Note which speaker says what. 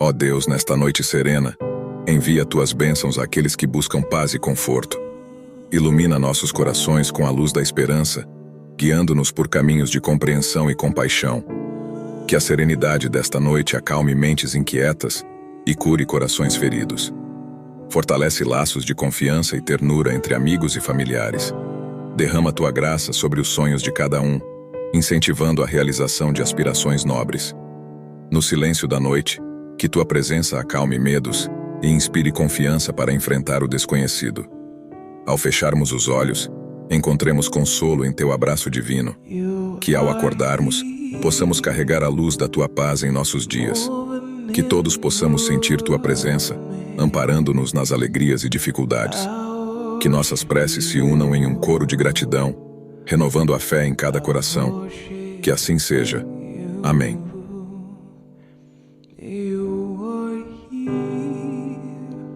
Speaker 1: Ó Deus, nesta noite serena, envia tuas bênçãos àqueles que buscam paz e conforto. Ilumina nossos corações com a luz da esperança, guiando-nos por caminhos de compreensão e compaixão. Que a serenidade desta noite acalme mentes inquietas e cure corações feridos. Fortalece laços de confiança e ternura entre amigos e familiares. Derrama tua graça sobre os sonhos de cada um, incentivando a realização de aspirações nobres. No silêncio da noite, que tua presença acalme medos e inspire confiança para enfrentar o desconhecido. Ao fecharmos os olhos, encontremos consolo em teu abraço divino. Que ao acordarmos, possamos carregar a luz da tua paz em nossos dias. Que todos possamos sentir tua presença, amparando-nos nas alegrias e dificuldades. Que nossas preces se unam em um coro de gratidão, renovando a fé em cada coração. Que assim seja. Amém.